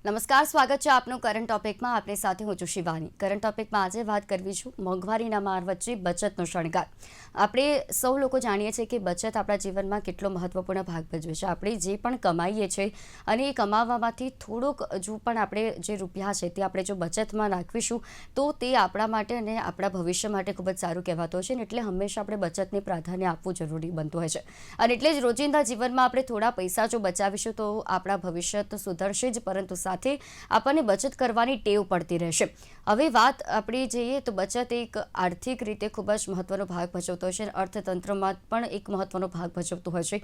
નમસ્કાર, સ્વાગત છે આપનું કરંટ ટોપિકમાં. આપની સાથે હું છું શિવાની. કરંટ ટોપિકમાં આજે વાત કરવી છું મોંઘવારીના માર વચ્ચે બચતનો શણગાર. આપણે સૌ લોકો જાણીએ છીએ કે બચત આપણા જીવનમાં કેટલો મહત્વપૂર્ણ ભાગ ભજવે છે. આપણે જે પણ કમાઈએ છીએ અને એ કમાવામાંથી થોડોક હજુ પણ આપણે જે રૂપિયા છે તે આપણે જો બચતમાં નાખીશું તો તે આપણા માટે અને આપણા ભવિષ્ય માટે ખૂબ જ સારું કહેવાતું હોય છે. એટલે હંમેશા આપણે બચતને પ્રાધાન્ય આપવું જરૂરી બનતું હોય છે. અને એટલે જ રોજિંદા જીવનમાં આપણે થોડા પૈસા જો બચાવીશું તો આપણા ભવિષ્ય તો સુધરશે જ, પરંતુ સાથે આપણને બચત કરવાની ટેવ પડતી રહેશે. હવે વાત આપણે જઈએ તો બચત એક આર્થિક રીતે ખૂબ જ મહત્વનો ભાગ ભજવતો હોય છે. અર્થતંત્રમાં પણ એક મહત્વનો ભાગ ભજવતો હોય છે.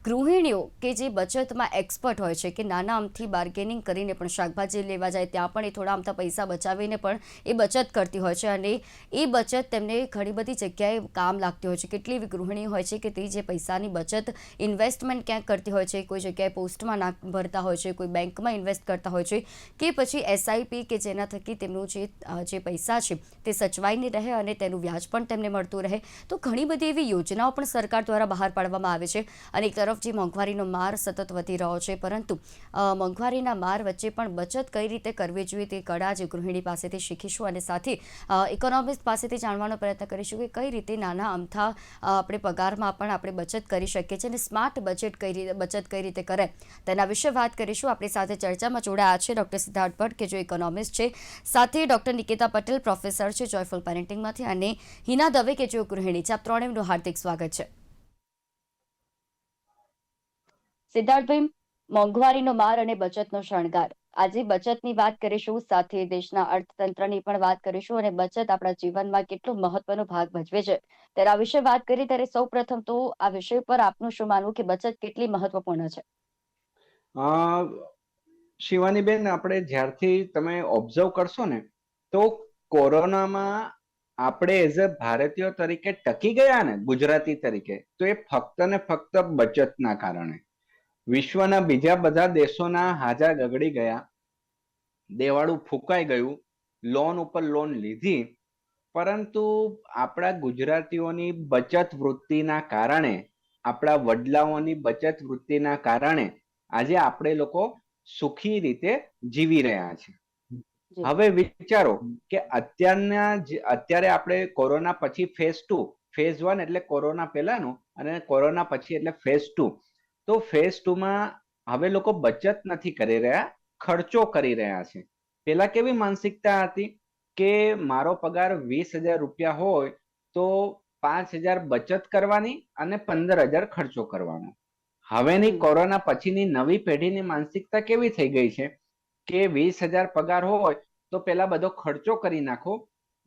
ગૃહિણીઓ કે જે બચતમાં એક્સપર્ટ હોય છે, કે નાના અમથી બાર્ગેનિંગ કરીને પણ શાકભાજી લેવા જાય ત્યાં પણ એ થોડા અમથા પૈસા બચાવીને પણ એ બચત કરતી હોય છે અને એ બચત તેમને ઘણી બધી જગ્યાએ કામ લાગતી હોય છે. કેટલી એવી ગૃહિણીઓ હોય છે કે તે જે પૈસાની બચત ઇન્વેસ્ટમેન્ટ ક્યાંક કરતી હોય છે, કોઈ જગ્યાએ પોસ્ટમાં ભરતા હોય છે, કોઈ બેંકમાં ઇન્વેસ્ટ કરતા હોય છે, કે પછી એસઆઈપી કે જેના થકી તેમનું જે પૈસા છે તે સચવાઈને રહે અને તેનું વ્યાજ પણ તેમને મળતું રહે. તો ઘણી બધી એવી યોજનાઓ પણ સરકાર દ્વારા બહાર પાડવામાં આવે છે. અને એક તરફ જે મોંઘવારીનો માર સતત વધી રહ્યો છે, પરંતુ મોંઘવારીના માર વચ્ચે પણ બચત કઈ રીતે કરવી જોઈએ તે કળા જે ગૃહિણી પાસેથી શીખીશું અને સાથે ઇકોનોમિસ્ટ પાસેથી જાણવાનો પ્રયત્ન કરીશું કે કઈ રીતે નાના અમથા આપણે પગારમાં પણ આપણે બચત કરી શકીએ છીએ અને સ્માર્ટ બચત કઈ રીતે કરે તેના વિશે વાત કરીશું. આપણી સાથે ચર્ચામાં જોડાયા છે ડૉક્ટર સિદ્ધાર્થ ભટ્ટ કે જો ઇકોનોમિસ્ટ છે, સાથે ડૉક્ટર નિકિતા પટેલ પ્રોફેસર છે જોયફુલ પેરેન્ટિંગમાંથી, અને હિના દવે કે જો ગૃહિણી છે. આપ ત્રણેયનું હાર્દિક સ્વાગત છે. સિદ્ધાર્થભાઈ, મોંઘવારીનો માર અને બચતનો શણગાર. આજે બચતની વાત કરીશું, સાથે દેશના અર્થતંત્રની પણ વાત કરીશું અને બચત આપણા જીવનમાં કેટલો મહત્વનો ભાગ ભજવે છે ત્યારે આ વિશે વાત કરી. ત્યારે સૌ પ્રથમ તો આ વિષય પર આપનું શું માનવું કે બચત કેટલી મહત્વપૂર્ણ છે? શિવાની બેન, આપણે જ્યારથી તમે ઓબ્ઝર્વ કરશો ને તો કોરોનામાં આપણે એઝ અ ભારતીય તરીકે ટકી ગયા ને, ગુજરાતી તરીકે, તો એ ફક્ત ને ફક્ત બચતના કારણે. વિશ્વના બીજા બધા દેશોના હાજા ગગડી ગયા, દેવાળું ફૂંકાઈ ગયું, લોન ઉપર લોન લીધી, પરંતુ આપણા ગુજરાતીઓની બચત વૃત્તિના કારણે, આપણા વડલાઓની બચત વૃત્તિના કારણે આજે આપણે લોકો સુખી રીતે જીવી રહ્યા છે. હવે વિચારો કે અત્યારે આપણે કોરોના પછી ફેઝ 1 એટલે કોરોના પહેલાનું અને કોરોના પછી એટલે ફેઝ 2. તો ફેઝ 2માં હવે લોકો બચત નથી કરી રહ્યા, ખર્ચો કરી રહ્યા છે. પેલા કેવી માનસિકતા હતી કે મારો પગાર 20,000 રૂપિયા હોય તો 5,000 બચત કરવાની અને 15,000 ખર્ચો કરવાનો. હવેની કોરોના પછીની નવી પેઢીની માનસિકતા કેવી થઈ ગઈ છે કે 20,000 પગાર હોય તો પેલા બધો ખર્ચો કરી નાખો,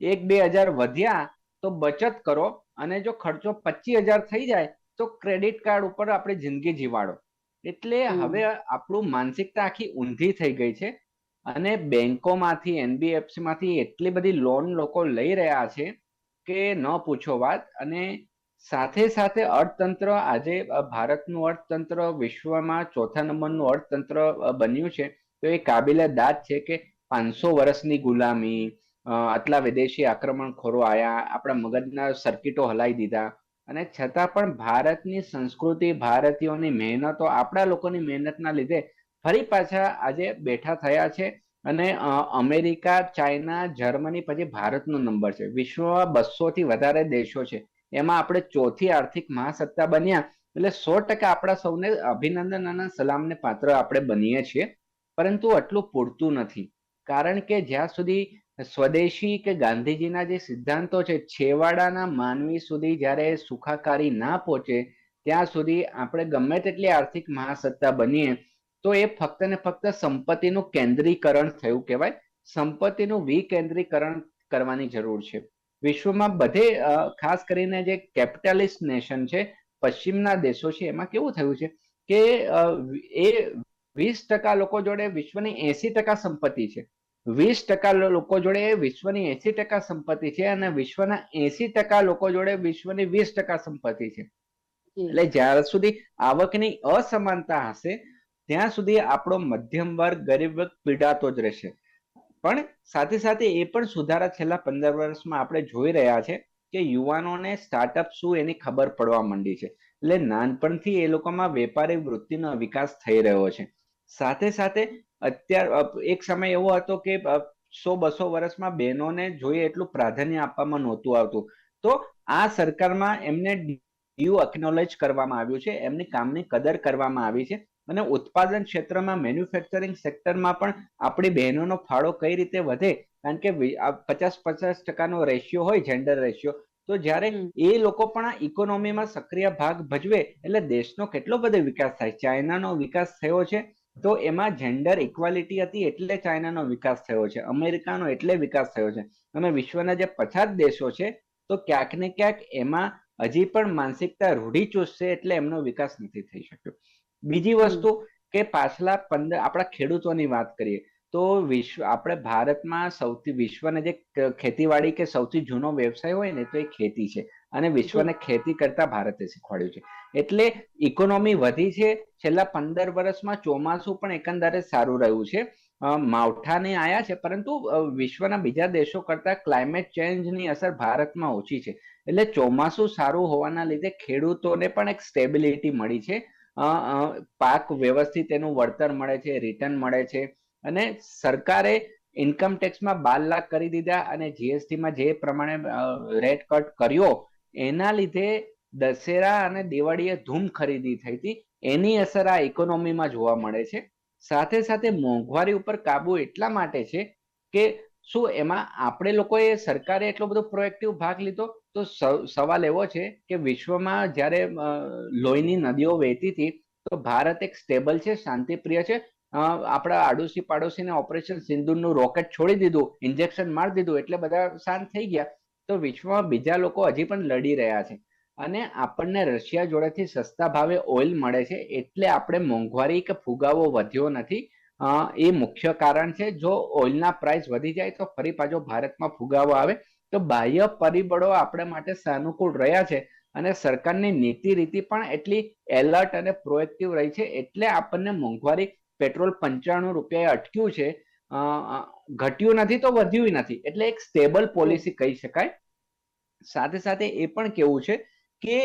1-2 હજાર વધ્યા તો બચત કરો, અને જો ખર્ચો 25,000 થઈ જાય તો ક્રેડિટ કાર્ડ ઉપર આપણે જિંદગી જીવાડો. એટલે હવે આપણું માનસિકતા આખી ઊંધી થઈ ગઈ છે અને બેંકોમાંથી, એનબીએફસી માંથી એટલી બધી લોન લોકો લઈ રહ્યા છે કે ન પૂછો વાત. અને સાથે સાથે અર્થતંત્ર, આજે ભારતનું અર્થતંત્ર વિશ્વમાં 4થા નંબરનું અર્થતંત્ર બન્યું છે. તો એ કાબિલે દાદ છે કે 500 વર્ષની ગુલામી, આટલા વિદેશી આક્રમણખોરો આયા, આપણા મગજના સર્કિટો હલાવી દીધા, અને છતાં પણ ભારતની સંસ્કૃતિ, ભારતીયોની મહેનતો, આપણા લોકોની મહેનતના લીધે ફરી પાછા આજે બેઠા થયા છે. અને અમેરિકા, ચાઇના, જર્મની પછી ભારતનો નંબર છે. વિશ્વમાં 200 થી વધારે દેશો છે, એમાં આપણે ચોથી આર્થિક મહાસત્તા બન્યા. એટલે 100% આપણા સૌને અભિનંદન અને સલામને પાત્ર આપણે બનીએ છીએ. પરંતુ આટલું પૂરતું નથી, કારણ કે જ્યાં સુધી સ્વદેશી કે ગાંધીજીના જે સિદ્ધાંતો છે છેવાડાના માનવી સુધી જ્યારે સુખાકારી ના પહોંચે ત્યાં સુધી આપણે ગમે તેટલી આર્થિક મહાસત્તા બનીએ તો એ ફક્ત ને ફક્ત સંપત્તિનું કેન્દ્રીકરણ થયું કહેવાય. સંપત્તિનું વિકેન્દ્રીકરણ કરવાની જરૂર છે. વિશ્વમાં બધે, ખાસ કરીને જે કેપિટાલિસ્ટ નેશન છે, પશ્ચિમના દેશો છે, એમાં કેવું થયું છે કે એ 20% લોકો જોડે વિશ્વની 80% સંપત્તિ છે. 20% લોકો જોડે વિશ્વની 80% સંપત્તિ છે અને વિશ્વના 80% લોકો જોડે વિશ્વની 20% સંપત્તિ છે. એટલે જ્યાં સુધી આવકની અસમાનતા હશે ત્યાં સુધી આપણો મધ્યમ વર્ગ, ગરીબ વર્ગ પીડાતો જ રહેશે. પણ સાથે સાથે એ પણ સુધારા છેલ્લા 15 વર્ષમાં આપણે જોઈ રહ્યા છે કે યુવાનોને સ્ટાર્ટઅપ શું એની ખબર પડવા માંડી છે. એટલે નાનપણથી એ લોકોમાં વેપારી વૃત્તિનો વિકાસ થઈ રહ્યો છે. સાથે સાથે એક સમય એવો હતો કે 100-200 વર્ષમાં બહેનોને જોઈએ એટલું પ્રાધાન્ય આપવામાં નહોતું આવતું. તો આ સરકારમાં એમને ડ્યુ અકનોલેજ કરવામાં આવ્યું છે, એમની કામની કદર કરવામાં આવી છે, અને ઉત્પાદન ક્ષેત્રમાં મેન્યુફેક્ચરિંગ સેક્ટરમાં પણ આપણી બહેનોનો ફાળો કઈ રીતે વધે, કારણ કે 50-50% રેશિયો હોય, જેન્ડર રેશિયો, તો જ્યારે એ લોકો પણ આ ઇકોનોમીમાં સક્રિય ભાગ ભજવે એટલે દેશનો કેટલો બધો વિકાસ થાય. ચાઇનાનો વિકાસ થયો છે તો એમાં જેન્ડર ઇક્વાલિટી હતી એટલે ચાઇનાનો વિકાસ થયો છે, અમેરિકાનો એટલે વિકાસ થયો છે. અને વિશ્વના જે પછાત દેશો છે તો ક્યાંક ને ક્યાંક એમાં હજી પણ માનસિકતા રૂઢિચુસ્ત છે એટલે એમનો વિકાસ નથી થઈ શક્યો. બીજી વસ્તુ કે પાછલા આપણા ખેડૂતોની વાત કરીએ તો આપણે ભારતમાં સૌથી વિશ્વને જે ખેતીવાડી કે સૌથી જૂનો વ્યવસાય હોય ને તો એ ખેતી છે, અને વિશ્વને ખેતી કરતા ભારતે શીખવાડ્યું છે. એટલે ઇકોનોમી વધી છે. છેલ્લા 15 વર્ષમાં ચોમાસું પણ એકંદરે સારું રહ્યું છે. માવઠાને આયા છે, પરંતુ વિશ્વના બીજા દેશો કરતા ક્લાઇમેટ ચેન્જની અસર ભારતમાં ઓછી છે. એટલે ચોમાસું સારું હોવાના લીધે ખેડૂતોને પણ એક સ્ટેબિલિટી મળી છે. પાક વ્યવસ્થિત એનું વળતર મળે છે, રિટર્ન મળે છે, અને સરકારે ઇન્કમ ટેક્સમાં 12 લાખ કરી દીધા અને જીએસટીમાં જે પ્રમાણે રેટ કટ કર્યો એના લીધે દશેરા અને દિવાળીએ ધૂમ ખરીદી થઈ હતી. એની અસર આ ઇકોનોમીમાં જોવા મળે છે. સાથે સાથે મોંઘવારી ઉપર કાબુ એટલા માટે છે કે શું એમાં આપણે લોકોએ સરકારે એટલો બધો પ્રોએક્ટિવ ભાગ લીધો? તો સવાલ એવો છે કે વિશ્વમાં જ્યારે લોહીની નદીઓ વહેતી હતી તો ભારત એક સ્ટેબલ છે, શાંતિપ્રિય છે. આપણા આડોશી પાડોશીને ઓપરેશન સિંદૂરનું રોકેટ છોડી દીધું, ઇન્જેક્શન મારી દીધું એટલે બધા શાંત થઈ ગયા. તો વિશ્વમાં બીજા લોકો હજી પણ લડી રહ્યા છે, અને આપણને રશિયા જોડેથી સસ્તા ભાવે ઓઇલ મળે છે એટલે આપણે મોંઘવારી કે ફુગાવો વધ્યો નથી. એ મુખ્ય કારણ છે. જો ઓઇલના પ્રાઇસ વધી જાય તો ફરી પાછો ભારતમાં ફુગાવો આવે. તો બાહ્ય પરિબળો આપણે માટે સાનુકૂળ રહ્યા છે, અને સરકારની નીતિ રીતિ પણ એટલી એલર્ટ અને પ્રોએક્ટિવ રહી છે એટલે આપણને મોંઘવારી પેટ્રોલ 95 રૂપિયાએ અટક્યું છે, ઘટ્યું નથી તો વધ્યું નથી. એટલે એક સ્ટેબલ પોલિસી કહી શકાય. સાથે સાથે એ પણ કેવું છે કે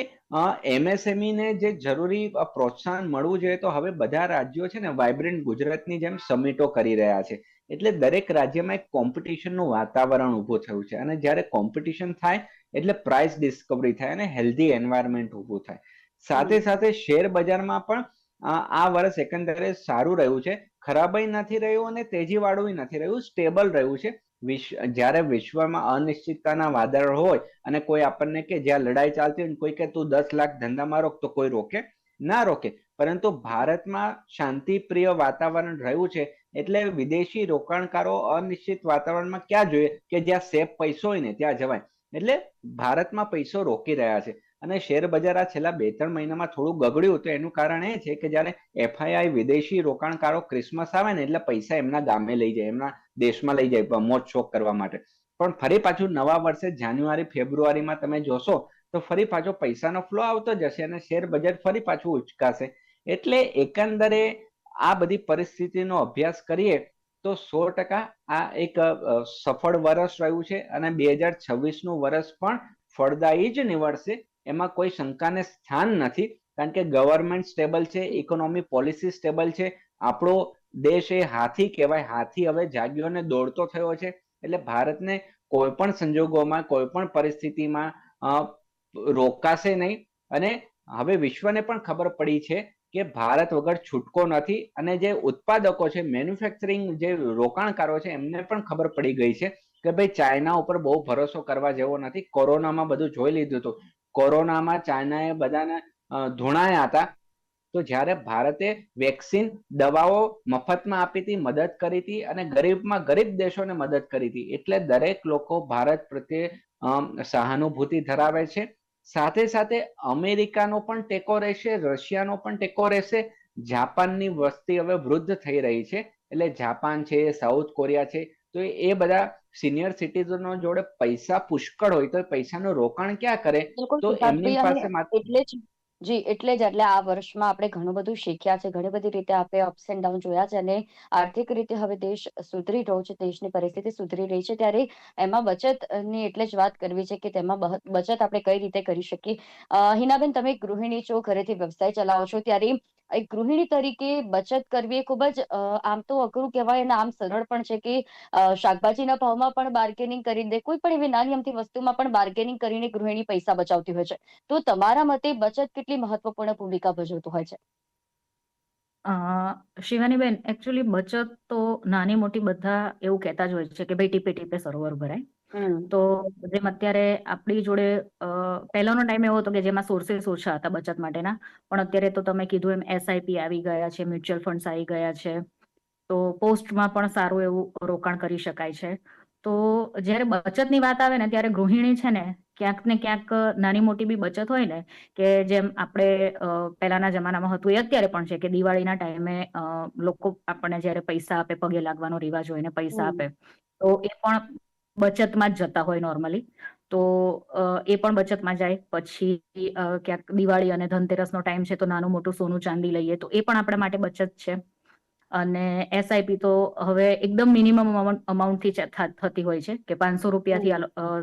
એમએસએમઈ ને જે જરૂરી પ્રોત્સાહન મળવું જોઈએ તો હવે બધા રાજ્યો છે ને વાઇબ્રન્ટ ગુજરાતની જેમ સમિટો કરી રહ્યા છે. એટલે દરેક રાજ્યમાં એક કોમ્પિટિશનનું વાતાવરણ ઊભું થયું છે, અને જ્યારે કોમ્પિટિશન થાય એટલે પ્રાઇસ ડિસ્કવરી થાય અને હેલ્ધી એન્વાયરમેન્ટ ઊભું થાય. સાથે સાથે શેર બજારમાં પણ આ વર્ષ એકંદરે સારું રહ્યું છે. ખરાબય નથી રહ્યું અને તેજીવાળું નથી રહ્યું, સ્ટેબલ રહ્યું છે. જ્યારે વિશ્વમાં અનિશ્ચિતતાના વાદળ હોય અને કોઈ આપણને કે જ્યાં લડાઈ ચાલતી હોય કોઈ કે તું 10 લાખ ધંધામાં રોક, તો કોઈ રોકે ના રોકે. પરંતુ ભારતમાં શાંતિપ્રિય વાતાવરણ રહ્યું છે એટલે વિદેશી રોકાણકારો અનિશ્ચિત વાતાવરણમાં ક્યાં જોઈએ કે જ્યાં સેફ પૈસો હોય ને ત્યાં જવાય. એટલે ભારતમાં પૈસો રોકી રહ્યા છે. અને શેર બજાર આ છેલ્લા 2-3 મહિનામાં થોડું ગગડ્યું તો એનું કારણ એ છે કે જ્યારે એફઆઈઆઈ વિદેશી રોકાણકારો ક્રિસમસ આવે ને એટલે પૈસા એમના ગામે લઈ જાય, એમના દેશમાં લઈ જાય મોજ શોખ કરવા માટે. પણ ફરી પાછું નવા વર્ષે જાન્યુઆરી ફેબ્રુઆરીમાં તમે જોશો તો ફરી પાછો પૈસાનો ફ્લો આવતો જશે અને શેર બજાર ફરી પાછું ઉચકાશે. એટલે એકંદરે આ બધી પરિસ્થિતિનો અભ્યાસ કરીએ તો 100% આ એક સફળ વર્ષ રહ્યું છે, અને 2026નું વર્ષ પણ ફળદાયી જ નીવડશે, એમાં કોઈ શંકાને સ્થાન નથી. કારણ કે ગવર્મેન્ટ સ્ટેબલ છે, ઇકોનોમી પોલિસી સ્ટેબલ છે. આપણો દેશ એ હાથી કહેવાય, હાથી હવે જાગ્યો ને દોડતો થયો છે. એટલે ભારતને કોઈ પણ સંજોગોમાં કોઈ પણ પરિસ્થિતિમાં રોકાશે નહીં. અને હવે વિશ્વને પણ ખબર પડી છે કે ભારત વગર છૂટકો નથી, અને જે ઉત્પાદકો છે, મેન્યુફેક્ચરિંગ જે રોકાણકારો છે એમને પણ ખબર પડી ગઈ છે કે ભાઈ ચાઇના ઉપર બહુ ભરોસો કરવા જેવો નથી. કોરોનામાં બધું જોઈ લીધું હતું. કોરોનામાં ચાઇનાએ બધાને ધૂણાયા હતા, તો જ્યારે ભારતે વેક્સિન દવાઓ મફતમાં આપી હતી, મદદ કરી હતી, અને ગરીબમાં ગરીબ દેશોને મદદ કરી હતી. એટલે દરેક લોકો ભારત પ્રત્યે સહાનુભૂતિ ધરાવે છે. સાથે સાથે અમેરિકાનો પણ ટેકો રહેશે, રશિયાનો પણ ટેકો રહેશે. જાપાનની વસ્તી હવે વૃદ્ધ થઈ રહી છે, એટલે જાપાન છે, સાઉથ કોરિયા છે, તો એ બધા સિનિયર સિટીઝનો જોડે પૈસા પુષ્કળ હોય તો પૈસાનું રોકાણ ક્યાં કરે? બિલકુલ તો એમની સિદ્ધાર્થભાઈ, પાસે અને એટલે જ એટલે આ વર્ષમાં આપણે ઘણું બધું શીખ્યા છે, ઘણી બધી રીતે આપણે અપ્સ એન્ડ ડાઉન જોયા છે, અને આર્થિક રીતે હવે દેશ સુધરી રહ્યો છે, દેશની પરિસ્થિતિ સુધરી રહી છે. ત્યારે એમાં બચતની એટલે જ વાત કરવી છે કે તેમાં બચત આપણે કઈ રીતે કરી શકીએ. હિનાબેન, તમે ગૃહિણી છો, ઘરેથી વ્યવસાય ચલાવો છો, ત્યારે એક ગૃહિણી તરીકે બચત કરવી એ ખૂબ જ આમ તો અઘરું કહેવાય અને આમ સરળ પણ છે કે શાકભાજીના ભાવમાં પણ બાર્ગેનિંગ કરી દે, કોઈ પણ એવી નાની અમથી વસ્તુમાં પણ બાર્ગેનિંગ કરીને ગૃહિણી પૈસા બચાવતી હોય છે. તો તમારા મતે બચત કેટલી મહત્વપૂર્ણ ભૂમિકા ભજવતું હોય છે? શિવાનીબેન, એકચ્યુઅલી બચત તો નાની મોટી બધા એવું કહેતા જ હોય છે કે ભાઈ ટીપે ટીપે સરોવર ભરાય. હમ. તો જેમ અત્યારે આપણી જોડે પહેલાનો ટાઈમ એવો હતો કે જેમાં સોર્सेस ઓછા હતા બચત માટેના, પણ અત્યારે તો તમે કીધું એમ એસઆઈપી આવી ગયા છે, મ્યુચ્યુઅલ ફંડ્સ આવી ગયા છે, તો પોસ્ટમાં પણ સારું એવું રોકાણ કરી શકાય છે. તો જ્યારે બચતની વાત આવે ને ત્યારે ગૃહિણી છે ને ક્યાંક ને ક્યાંક નાની મોટી બી બચત હોય ને, કે જેમ આપણે પહેલાના જમાનામાં હતું એ અત્યારે પણ છે કે દિવાળીના ટાઈમે લોકો આપણને જ્યારે પૈસા આપે, પગે લાગવાનો રિવાજ હોય ને પૈસા આપે, તો એ પણ બચતમાં જ જતા હોય નોર્મલી. તો એ પણ બચતમાં જાય. પછી ક્યાંક દિવાળી અને ધનતેરસનો ટાઈમ છે તો નાનું મોટું સોનું ચાંદી લઈએ તો એ પણ આપણા માટે બચત છે. અને એસઆઈપી તો હવે એકદમ મિનિમમ અમાઉન્ટથી થતી હોય છે કે 500 રૂપિયાથી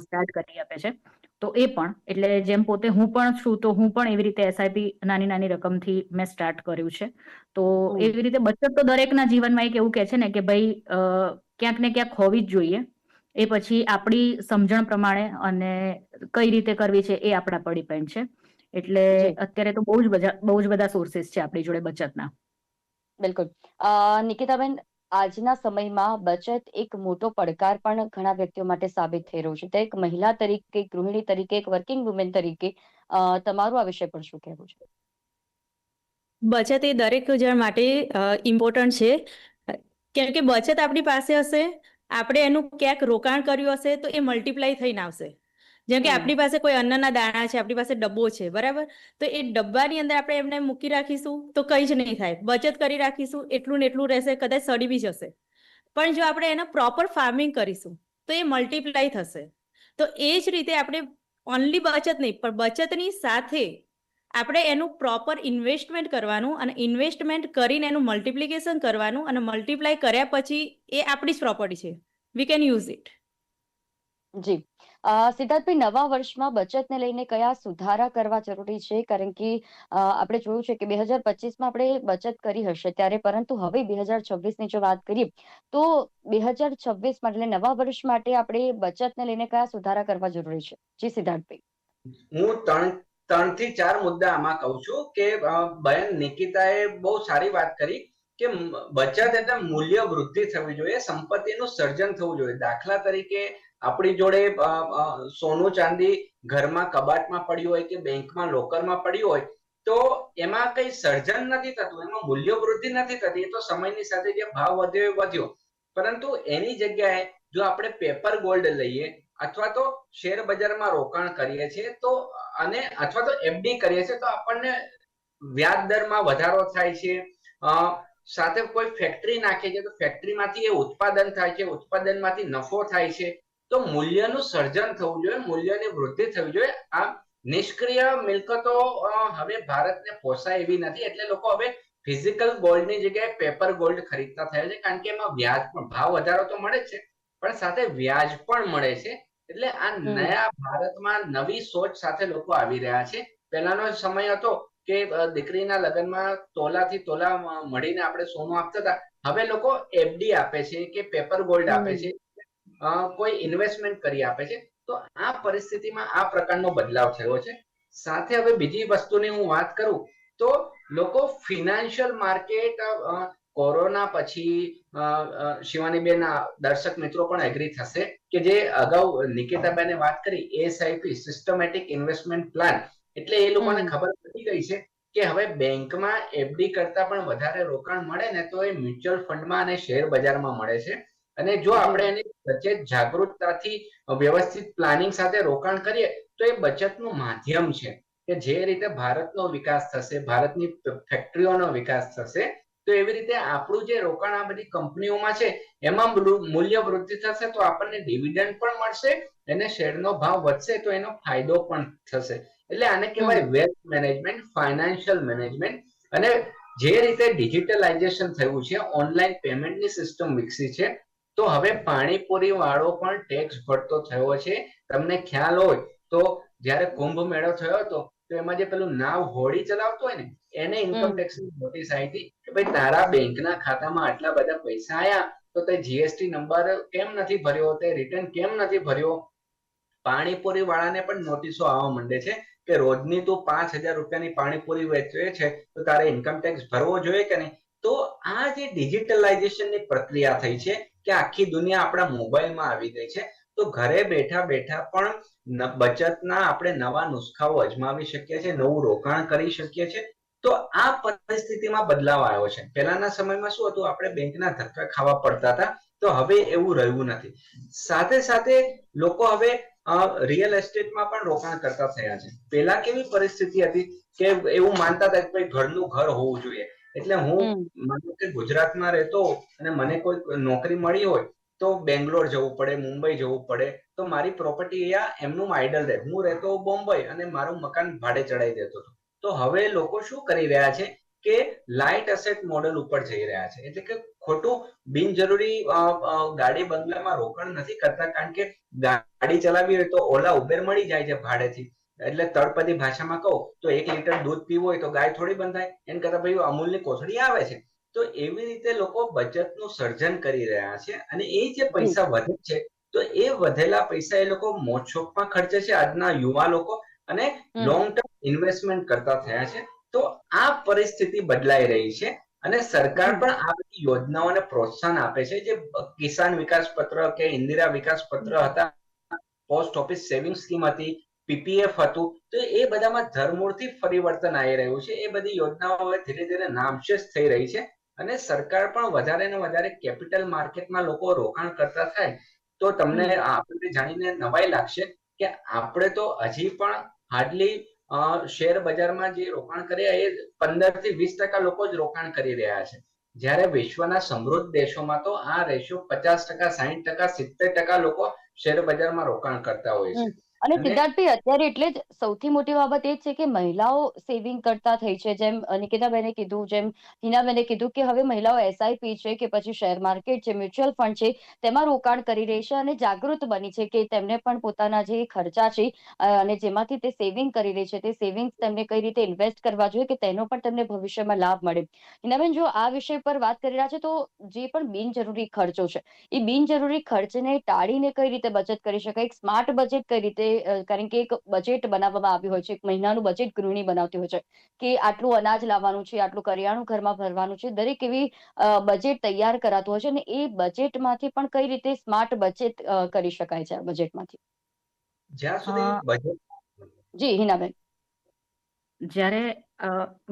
સ્ટાર્ટ કરી આપે છે. તો એ પણ, એટલે જેમ પોતે હું પણ છું તો હું પણ એવી રીતે એસઆઈપી નાની નાની રકમથી મેં સ્ટાર્ટ કર્યું છે. તો એવી રીતે બચત તો દરેકના જીવનમાં એક એવું કહે છે ને કે ભાઈ ક્યાંક ને ક્યાંક હોવી જ જોઈએ. એ પછી આપણી સમજણ પ્રમાણે અને કઈ રીતે કરવી છે એ આપણા પર ડિપેન્ડ છે. એટલે જી, અત્યારે તો બહુ જ બધા સોર્सेस છે આપણી જોડે બચતના. બિલકુલ. નિકિતાબેન, આજના સમયમાં બચત એક મોટો પડકાર પણ ઘણા વ્યક્તિઓ માટે સાબિત થઈ રહ્યું છે. તો એક મહિલા તરીકે, ગૃહિણી તરીકે, એક વર્કિંગ વુમેન તરીકે તમારું આ વિષય પર શું કહેવું છે? બચત એ દરેક જણ માટે ઇમ્પોર્ટન્ટ છે. કેમ કે બચત આપણી પાસે હશે, આપણે એનું ક્યાંક રોકાણ કર્યું હશે તો એ મલ્ટીપ્લાય થઈને આવશે. જેમ કે આપણી પાસે કોઈ અન્નના દાણા છે, આપણી પાસે ડબ્બો છે, બરાબર? તો એ ડબ્બાની અંદર આપણે એમને મૂકી રાખીશું તો કંઈ જ નહીં થાય. બચત કરી રાખીશું એટલું ને એટલું રહેશે, કદાચ સડી બી જશે. પણ જો આપણે એનો પ્રોપર ફાર્મિંગ કરીશું તો એ મલ્ટીપ્લાય થશે. તો એ જ રીતે આપણે ઓનલી બચત નહીં, પણ બચતની સાથે આપણે એનું પ્રોપર ઇન્વેસ્ટમેન્ટ કરવાનું, અને ઇન્વેસ્ટમેન્ટ કરીને એનું મલ્ટિપ્લિકેશન કરવાનું, અને મલ્ટીપ્લાય કર્યા પછી એ આપણી જ પ્રોપર્ટી છે. We can use it. જી. સિદ્ધાર્થભાઈ, નવા વર્ષમાં બચતને લઈને કયા સુધારા કરવા જરૂરી છે? કારણ કે આપણે જોયું છે કે 2025માં આપણે બચત કરી હશે ત્યારે, પરંતુ હવે 2026ની જો વાત કરીએ તો 2026માં એટલે નવા વર્ષ માટે આપણે બચતને લઈને કયા સુધારા કરવા જરૂરી છે? જી સિદ્ધાર્થભાઈ. હું ત્રણ થી ચાર મુદ્દા આમાં કહું છું કે બહેન નિકિતાએ બહુ સારી વાત કરી કે બચત એટલે મૂલ્ય વૃદ્ધિ થવી જોઈએ, સંપત્તિનું સર્જન થવું જોઈએ. દાખલા તરીકે આપણી જોડે સોનું ચાંદી ઘરમાં કબાટમાં પડ્યું હોય કે બેંકમાં લોકરમાં પડ્યું હોય તો એમાં કઈ સર્જન નથી થતું, એમાં મૂલ્ય વૃદ્ધિ નથી થતી. એ તો સમયની સાથે જે ભાવ વધ્યો એ વધ્યો, પરંતુ એની જગ્યાએ જો આપણે પેપર ગોલ્ડ લઈએ અથવા તો શેર બજારમાં રોકાણ કરીએ છીએ તો, અને અથવા તો એફડી કરીએ છીએ તો આપણને વ્યાજ દરમાં વધારો થાય છે. સાથે કોઈ ફેક્ટરી નાખે છે તો ફેક્ટરીમાંથી એ ઉત્પાદન થાય છે, ઉત્પાદનમાંથી નફો થાય છે. તો મૂલ્યનું સર્જન થવું જોઈએ, મૂલ્યની વૃદ્ધિ થવી જોઈએ. આ નિષ્ક્રિય મિલકતો હવે ભારતને પોસાય એવી નથી, એટલે લોકો હવે ફિઝિકલ ગોલ્ડની જગ્યાએ પેપર ગોલ્ડ ખરીદતા થયા છે, કારણ કે એમાં વ્યાજ પણ, ભાવ વધારો તો મળે જ છે પણ સાથે વ્યાજ પણ મળે છે. એટલે આ નયા ભારતમાં નવી સોચ સાથે લોકો આવી રહ્યા છે. પહેલાનો સમય હતો કે દીકરીના લગ્નમાં તોલાથી તોલા મળીને આપણે સોનું આપતા હતા. હવે લોકો એફડી આપે છે કે પેપર ગોલ્ડ આપે છે, કોઈ ઇન્વેસ્ટમેન્ટ કરી આપે છે. તો આ પરિસ્થિતિમાં આ પ્રકારનો બદલાવ થયો છે. સાથે હવે બીજી વસ્તુની હું વાત કરું તો લોકો ફિનાન્શિયલ માર્કેટ કોરોના પછી, શિવાનીબેન, દર્શક મિત્રો પણ એગ્રી થશે કે જે અગાઉ નિકિતાબેને વાત કરી એસઆઈપી, સિસ્ટમેટિક ઇન્વેસ્ટમેન્ટ પ્લાન, એટલે એ લોકોને ખબર પડી ગઈ છે કે હવે બેંકમાં એફડી કરતા પણ વધારે રોકાણ મળે ને તો એ મ્યુચ્યુઅલ ફંડમાં અને શેર બજારમાં મળે છે. અને જો આપણે એની સચેત જાગૃતતાથી વ્યવસ્થિત પ્લાનિંગ સાથે રોકાણ કરીએ તો એ બચતનું માધ્યમ છે કે જે રીતે ભારતનો વિકાસ થશે, ભારતની ફેક્ટરીઓનો વિકાસ થશે, તો એવી રીતે આપણું જે રોકાણ આ બધી કંપનીઓમાં છે એમાં મૂલ્ય વૃદ્ધિ થશે તો આપણને ડિવિડન્ડ પણ મળશે, એને શેરનો ભાવ વધશે તો એનો ફાયદો પણ થશે. એટલે આને કહેવાય વેલ્થ મેનેજમેન્ટ, ફાઇનાન્શિયલ મેનેજમેન્ટ. અને જે રીતે ડિજિટલાઇઝેશન થયું છે, ઓનલાઈન પેમેન્ટની સિસ્ટમ વિકસી છે, તો હવે પાણીપુરી વાળો પણ ટેક્સ ભરતો થયો છે. તમને ખ્યાલ હોય તો જ્યારે કુંભ મેળો થયો હતો તો તો એમાં જે પેલું નાવ હોડી ચલાવતો હોય ને એને ઇન્કમ હમ. ટેક્સ ની નોટિસ આવી હતી કે ભાઈ તારા બેંકના ખાતામાં આટલા બધા પૈસા આયા તો તે જીએસટી નંબર કેમ નથી ભર્યો, તે રિટર્ન કેમ નથી ભર્યો. પાણીપુરી વાળાને પણ નોટિસો આવવા માંડે છે કે રોજની તું 5,000 રૂપિયાની પાણીપુરી વેચે છે તો તારે ઇન્કમ ટેક્સ ભરવો જોઈએ કે નહીં. તો આ જે ડિજિટલાઇઝેશનની પ્રક્રિયા થઈ છે કે આખી દુનિયા આપણા મોબાઈલમાં આવી ગઈ છે, તો ઘરે બેઠા બેઠા પણ બચતના આપણે નવા નુસ્ખાઓ અજમાવી શકીએ છીએ, નવું રોકાણ કરી શકીએ છીએ. તો આ પરિસ્થિતિમાં બદલાવ આવ્યો છે. પહેલાના સમયમાં શું હતું, આપણે બેંકના ધક્કા ખાવા પડતા હતા, તો હવે એવું રહ્યું નથી. સાથે સાથે લોકો હવે રિયલ એસ્ટેટમાં પણ રોકાણ કરતા થયા છે. પહેલા કેવી પરિસ્થિતિ હતી કે એવું માનતા હતા કે ભાઈ ઘરનું ઘર હોવું જોઈએ. એટલે હું માનું કે ગુજરાતમાં રહેતો અને મને કોઈ નોકરી મળી હોય તો બેંગ્લોર જવું પડે, મુંબઈ જવું પડે, તો મારી પ્રોપર્ટી અહીંયા એમનું આઈડલ રહે. હું રહેતો બોમ્બઈ અને મારું મકાન ભાડે ચડાવી દેતો હતો. તો હવે લોકો શું કરી રહ્યા છે કે લાઇટ એસેટ મોડેલ ઉપર જઈ રહ્યા છે. એટલે કે ખોટું બિનજરૂરી ગાડી બંગલામાં રોકાણ નથી કરતા, કારણ કે ગાડી ચલાવી હોય તો ઓલા ઉબેર મળી જાય છે ભાડેથી. એટલે તળપદી ભાષામાં કહું તો 1 લીટર દૂધ પીવું હોય તો ગાય થોડી બંધાય, એમ કરતા ભાઈ અમૂલની કોથળી આવે છે. તો એવી રીતે લોકો બચતનું સર્જન કરી રહ્યા છે અને એ જે પૈસા વધે છે તો એ વધેલા પૈસા એ લોકો મોજશોખમાં ખર્ચે છે આજના યુવા લોકો, અને લોંગ ટર્મ ઇન્વેસ્ટમેન્ટ કરતા થયા છે. તો આ પરિસ્થિતિ બદલાઈ રહી છે અને સરકાર પણ આ બધી યોજનાઓને પ્રોત્સાહન આપે છે. જે કિસાન વિકાસ પત્ર કે ઇન્દિરા વિકાસ પત્ર હતા, પોસ્ટ ઓફિસ સેવિંગ સ્કીમ હતી, પીપીએફ હતું, તો એ બધામાં ધરમૂળથી પરિવર્તન આવી રહ્યું છે. એ બધી યોજનાઓ હવે ધીરે ધીરે નામશેષ થઈ રહી છે અને સરકાર પણ વધારે ને વધારે કેપિટલ માર્કેટમાં લોકો રોકાણ કરતા થાય. તો તમને આપણને જાણીને નવાઈ લાગશે કે આપણે તો હજી પણ હાર્ડલી શેર બજારમાં જે રોકાણ કર્યા એ 15 થી 20% લોકો જ રોકાણ કરી રહ્યા છે. જ્યારે વિશ્વના સમૃદ્ધ દેશોમાં તો આ રેશિયો 50%, 60%, 70% લોકો શેર બજારમાં રોકાણ કરતા હોય છે. અને અને સિદ્ધાર્થભાઈ, અત્યારે એટલે જ સૌથી મોટી બાબત એ જ છે કે મહિલાઓ સેવિંગ કરતા થઈ છે. જેમ નિકિતાબેને કીધું, જેમ હિનાબેને કીધું કે હવે મહિલાઓ એસઆઈપી છે કે પછી શેર માર્કેટ છે, મ્યુચ્યુઅલ ફંડ છે, તેમાં રોકાણ કરી રહી છે અને જાગૃત બની છે કે તેમને પણ પોતાના જે ખર્ચા છે અને જેમાંથી તે સેવિંગ કરી રહી છે તે સેવિંગ્સ તેમને કઈ રીતે ઇન્વેસ્ટ કરવા જોઈએ કે તેનો પણ તેમને ભવિષ્યમાં લાભ મળે. હિનાબેન, જો આ વિષય પર વાત કરી રહ્યા છે તો જે પણ બિનજરૂરી ખર્ચો છે એ બિનજરૂરી ખર્ચને ટાળીને કઈ રીતે બચત કરી શકાય, એક સ્માર્ટ બજેટ કઈ રીતે, કારણ કે એક બજેટ બનાવવામાં આવ્યું હોય છે, એક મહિનાનું બજેટ ગૃહિણી બનાવતી હોય છે કે આટલું અનાજ લાવવાનું છે, આટલું કરિયાણું ઘરમાં ભરવાનું છે, દરેક એવી બજેટ તૈયાર કરાતું હોય છે અને એ બજેટમાંથી પણ કઈ રીતે સ્માર્ટ બચત કરી શકાય છે આ બજેટમાંથી. જ્યાં સુધી બજેટ જી હિનાબેન. જ્યારે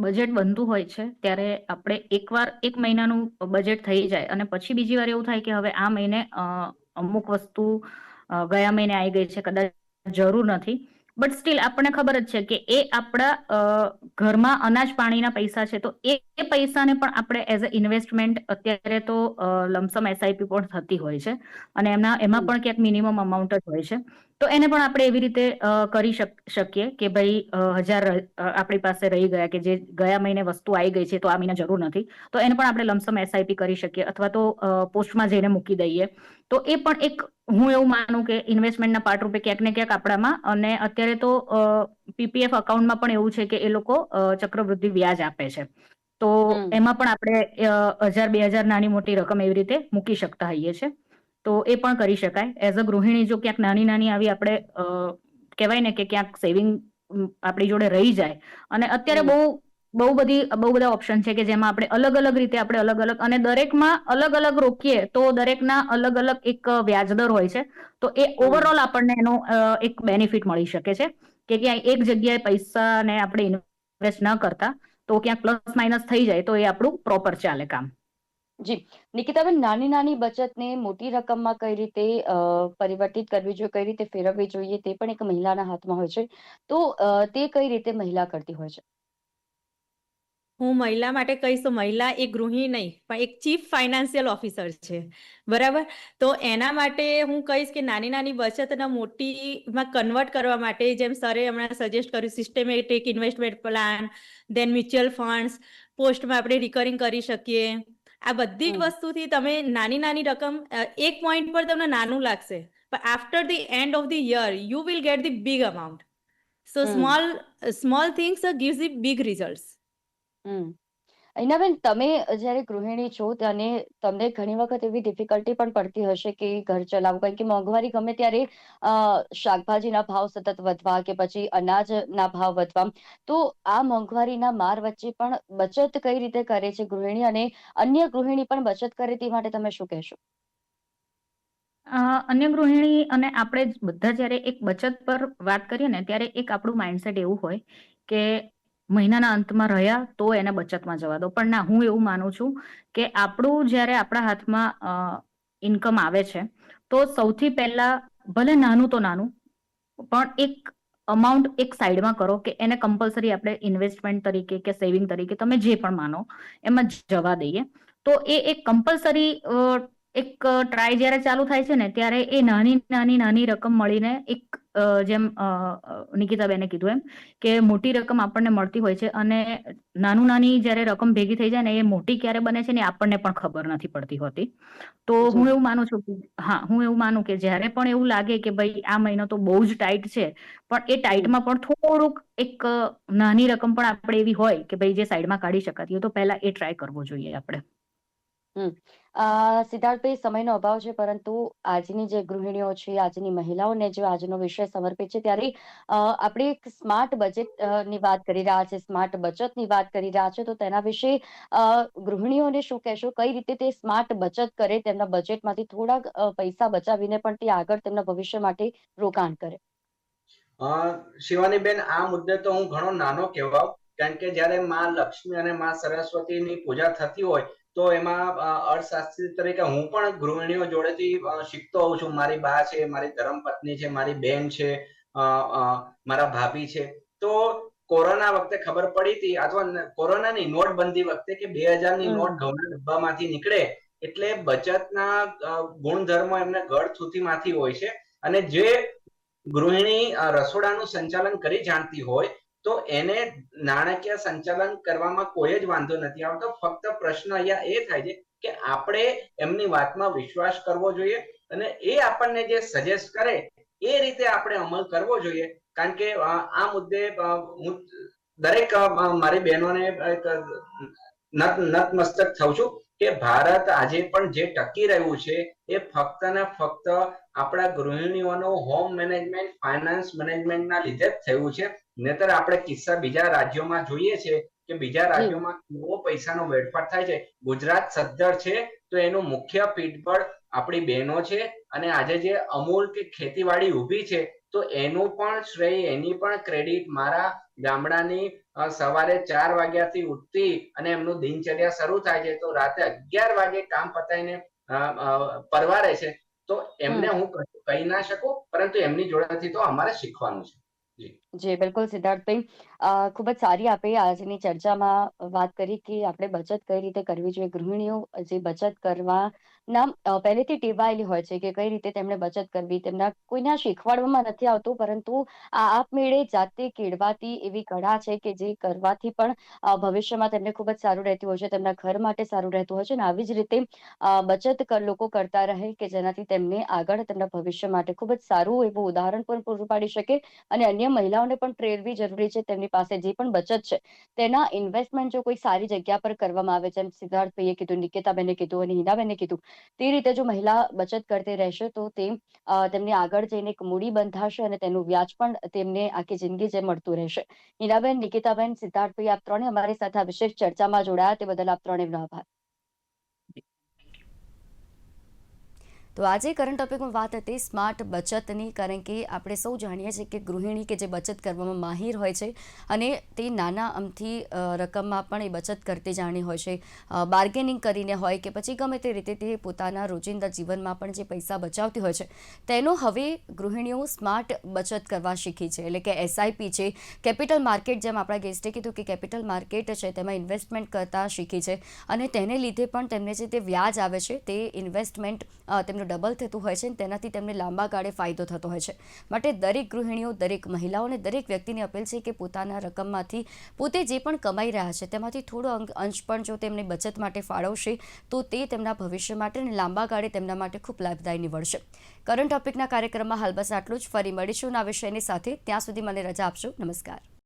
બજેટ બનતું હોય છે ત્યારે આપણે એકવાર 1 મહિનાનું બજેટ થઈ જાય અને પછી બીજી વાર એવું થાય કે હવે આ મહિને અમુક વસ્તુ ગયા મહિને આવી ગઈ છે, કદાચ જરૂર નથી, બટ સ્ટીલ આપણને ખબર જ છે કે એ આપણા ઘરમાં અનાજ પાણીના પૈસા છે, તો એ પૈસાને પણ આપણે એઝ અ ઇન્વેસ્ટમેન્ટ અત્યારે તો લમસમ એસઆઈપી પણ થતી હોય છે અને એમાં પણ ક્યાંક મિનિમમ અમાઉન્ટ જ હોય છે. તો એને પણ આપણે એવી રીતે કરી શકીએ કે ભાઈ 1,000 આપણી પાસે રહી ગયા કે જે ગયા મહિને વસ્તુ આવી ગઈ છે તો આ મહિને જરૂર નથી, તો એને પણ આપણે લમસમ એસઆઈપી કરી શકીએ અથવા તો પોસ્ટમાં જઈને મૂકી દઈએ. તો એ પણ એક, હું એવું માનું કે ઇન્વેસ્ટમેન્ટના પાર્ટ રૂપે ક્યાંક ને ક્યાંક આપણામાં, અને અત્યારે તો પીપીએફ અકાઉન્ટમાં પણ એવું છે કે એ લોકો ચક્રવૃદ્ધિ વ્યાજ આપે છે. તો એમાં પણ આપણે 1,000-2,000 નાની મોટી રકમ એવી રીતે મૂકી શકતા હોઈએ છીએ. તો એ પણ કરી શકાય. એઝ અ ગૃહિણી જો ક્યાંક નાની આવી આપણે કહેવાય ને કે ક્યાંક સેવિંગ આપણી જોડે રહી જાય, અને અત્યારે બહુ બધા ઓપ્શન છે કે જેમાં આપણે અલગ રીતે આપણે અલગ અને દરેકમાં અલગ રોકીએ તો દરેકના અલગ એક વ્યાજદર હોય છે. તો એ ઓવરઓલ આપણને એનો એક બેનિફિટ મળી શકે છે કે ક્યાંય એક જગ્યાએ પૈસાને આપણે ઇન્વેસ્ટ ન કરતા તો ક્યાંક પ્લસ માઇનસ થઈ જાય તો એ આપણું પ્રોપર ચાલે કામ. જી નિકિતાબેન, નાની બચતને મોટી રકમમાં કઈ રીતે પરિવર્તિત કરવી જોઈએ, કઈ રીતે ફેરવવી જોઈએ, તે પણ એક મહિલાના હાથમાં હોય છે. તો તે કઈ રીતે મહિલા કરતી હોય છે? હું મહિલા માટે કહીશ તો મહિલા એક ગૃહિણી નહીં પણ એક ચીફ ફાઇનાન્શિયલ ઓફિસર છે, બરાબર? તો એના માટે હું કહીશ કે નાની બચતના મોટીમાં કન્વર્ટ કરવા માટે, જેમ સરે હમણાં સજેસ્ટ કર્યું, સિસ્ટમેટિક ઇન્વેસ્ટમેન્ટ પ્લાન, દેન મ્યુચ્યુઅલ ફંડ્સ, પોસ્ટમાં આપણે રિકરિંગ કરી શકીએ. આ બધી જ વસ્તુથી તમે નાની રકમ, એક પોઈન્ટ પર તમને નાનું લાગશે, પણ after the end of the year U will get the big amount. So hmm small things gives the big results. હમ હિનાબેન, તમે જ્યારે ગૃહિણી છો અને તમને ઘણી વખત એવી ડિફિકલ્ટી પણ પડતી હશે કે ઘર ચલાવવું, કારણ કે મોંઘવારી ગમે ત્યારે શાકભાજીના ભાવ સતત વધવા કે પછી અનાજના ભાવ વધવા, તો આ મોંઘવારીના માર વચ્ચે પણ બચત કઈ રીતે કરે છે ગૃહિણી, અને અન્ય ગૃહિણી પણ બચત કરે તે માટે તમે શું કહેશો? અન્ય ગૃહિણી અને આપણે બધા જ્યારે એક બચત પર વાત કરીએ ને ત્યારે એક આપણું માઇન્ડસેટ એવું હોય કે મહિનાના અંતમાં રહ્યા તો એને બચતમાં જવા દો, પણ ના, હું એવું માનું છું કે આપણું જ્યારે આપણા હાથમાં ઇન્કમ આવે છે તો સૌથી પહેલા, ભલે નાનું તો નાનું, પણ એક અમાઉન્ટ એક સાઈડમાં કરો કે એને કમ્પલસરી આપણે ઇન્વેસ્ટમેન્ટ તરીકે કે સેવિંગ તરીકે તમે જે પણ માનો એમાં જવા દઈએ. તો એ એક કમ્પલસરી એક ટ્રાય જ્યારે ચાલુ થાય છે ને ત્યારે એ નાની રકમ મળીને એક જેમ નિકિતાબેને કીધું એમ કે મોટી રકમ આપણને મળતી હોય છે, અને નાની જ્યારે રકમ ભેગી થઈ જાય ને એ મોટી ક્યારે બને છે ને આપણને પણ ખબર નથી પડતી હોતી. તો હું એવું માનું છું કે હું એવું માનું કે જ્યારે પણ એવું લાગે કે ભાઈ આ મહિનો તો બહુ જ ટાઈટ છે, પણ એ ટાઈટમાં પણ થોડુંક એક નાની રકમ પણ આપણે એવી હોય કે ભાઈ જે સાઈડમાં કાઢી શકાતી હોય તો પહેલા એ ટ્રાય કરવો જોઈએ આપણે. સિદ્ધાર્થભાઈ, સમયનો અભાવ છે, પરંતુ આજની જે ગૃહિણીઓ છે, આજની મહિલાઓને જો આજનો વિષય સમર્પિત છે, ત્યારે આપણે એક સ્માર્ટ બજેટ ની વાત કરી રહ્યા છે, સ્માર્ટ બચતની વાત કરી રહ્યા છે, તો તેના વિશે ગૃહિણીઓને શું કહેશો? કઈ રીતે તે સ્માર્ટ બચત કરે, તેમના બજેટમાંથી થોડાક પૈસા બચાવીને પણ તે આગળ તેમના ભવિષ્ય માટે રોકાણ કરે? શિવાનીબેન, આ મુદ્દે તો હું ઘણો નાનો કહેવાઉં, કારણ કે જ્યારે માં લક્ષ્મી અને માં સરસ્વતીની પૂજા થતી હોય તો એમાં અર્થશાસ્ત્રી તરીકે હું પણ ગૃહિણીઓ જોડેથી શીખતો હોઉં છું. મારી બા છે, મારી ધર્મપત્ની છે, મારી બેન છે, મારા ભાભી છે. તો કોરોના વખતે ખબર પડી હતી, અથવા કોરોનાની નોટબંધી વખતે, કે 2000ની નોટ ઘઉંના ડબ્બામાંથી નીકળે એટલે બચતના ગુણધર્મો એમને ગઢ થૂથીમાંથી હોય છે. અને જે ગૃહિણી રસોડાનું સંચાલન કરી જાણતી હોય તો એને નાણાકીય સંચાલન કરવામાં કોઈ જ વાંધો નથી આવતો. ફક્ત પ્રશ્ન અહીંયા એ થાય છે કે આપણે એમની વાતમાં વિશ્વાસ કરવો જોઈએ અને એ આપણને જે સજેસ્ટ કરે એ રીતે આપણે અમલ કરવો જોઈએ. કારણ કે આ મુદ્દે હું દરેક મારી બહેનોને નતમસ્તક થઉં છું કે ભારત આજે પણ જે ટકી રહ્યું છે એ ફક્ત ને ફક્ત આપણા ગૃહિણીઓનો હોમ મેનેજમેન્ટ, ફાઇનાન્સ મેનેજમેન્ટના લીધે જ થયું છે. નહીતર આપણે કિસ્સા બીજા રાજ્યોમાં જોઈએ છે કે બીજા રાજ્યોમાં કેવો પૈસાનો વેડફાટ થાય છે. ગુજરાત સદ્ધર છે તો એનું મુખ્ય પીઠબળ આપણી બહેનો છે. અને આજે જે અમૂલ કે ખેતીવાડી ઊભી છે તો એનું પણ શ્રેય, એની પણ ક્રેડિટ મારા ગામડાની સવારે 4 વાગ્યાથી ઉઠતી અને એમનું દિનચર્યા શરૂ થાય છે તો રાતે 11 વાગે કામ પતાવીને પરવારે છે. તો એમને હું કહી ના શકું, પરંતુ એમની જોડેથી તો અમારે શીખવાનું છે. જી બિલકુલ સિદ્ધાર્થભાઈ, ખૂબ જ સારી આપણે આજની ચર્ચામાં વાત કરી કે આપણે બચત કઈ રીતે કરવી જોઈએ. ગૃહિણીઓ જે બચત કરવાના પહેલેથી ટેવાયેલી હોય છે કે કઈ રીતે તેમણે બચત કરવી, તેમના કોઈના શીખવાડવામાં નથી આવતું, પરંતુ આ આપમેળે જાતે કેળવાતી એવી કળા છે કે જે કરવાથી પણ ભવિષ્યમાં તેમને ખૂબ જ સારું રહેતું હોય છે, તેમના ઘર માટે સારું રહેતું હોય છે. અને આવી જ રીતે બચત લોકો કરતા રહે કે જેનાથી તેમને આગળ તેમના ભવિષ્ય માટે ખૂબ જ સારું એવું ઉદાહરણ પણ પૂરું પાડી શકે. અને અન્ય મહિલાઓને પણ પ્રેરવી જરૂરી છે. તેમની પાસે જે પણ બચત છે તેના ઇન્વેસ્ટમેન્ટ જો કોઈ સારી જગ્યા પર કરવામાં આવે, જેમ સિદ્ધાર્થભાઈએ કીધું, નિકેતાબેને કીધું અને હિનાબેને કીધું, તે રીતે જો મહિલા બચત કરતી રહેશે તો તેમને આગળ જઈને એક મૂડી બંધાશે અને તેનું વ્યાજ પણ તેમને આખી જિંદગી જે મળતું રહેશે. હિનાબેન, નિકેતાબેન, સિદ્ધાર્થભાઈ, આપ ત્રણે અમારી સાથે આ વિશેષ ચર્ચામાં જોડાયા તે બદલ આપ ત્રણેયનો આભાર. તો આજે કરંટ ટોપિકમાં વાત હતી સ્માર્ટ બચતની, કારણ કે આપણે સૌ જાણીએ છીએ કે ગૃહિણી કે જે બચત કરવામાં માહિર હોય છે અને તે નાના અમથી રકમમાં પણ એ બચત કરતી જાણી હોય છે, બાર્ગેનિંગ કરીને હોય કે પછી ગમે તે રીતે તે પોતાના રોજિંદા જીવનમાં પણ જે પૈસા બચાવતી હોય છે તેનો હવે ગૃહિણીઓ સ્માર્ટ બચત કરવા શીખી છે. એટલે કે SIP છે, કેપિટલ માર્કેટ, જેમ આપણા ગેસ્ટે કીધું કે કેપિટલ માર્કેટ છે તેમાં ઇન્વેસ્ટમેન્ટ કરતા શીખી છે અને તેને લીધે પણ તેમને જે તે વ્યાજ આવે છે તે ઇન્વેસ્ટમેન્ટ તેમનું ડબલ થતું હોય છે અને તેનાથી તેમને લાંબા ગાળે ફાયદો થતો હોય છે. માટે દરેક ગૃહિણીઓ, દરેક મહિલાઓ અને દરેક વ્યક્તિની અપીલ છે કે પોતાના રકમમાંથી પોતે જે પણ કમાઈ રહ્યા છે તેમાંથી થોડો અંશ પણ જો તેમને બચત માટે ફાળવશે તો તે તેમના ભવિષ્ય માટે અને લાંબા ગાળે તેમના માટે ખૂબ લાભદાયી નીવડશે. કરંટ ટોપિકના કાર્યક્રમમાં હાલ બસ આટલું જ. ફરી મળીશું નવા વિષયની સાથે. ત્યાં સુધી મને રજા આપશો. નમસ્કાર.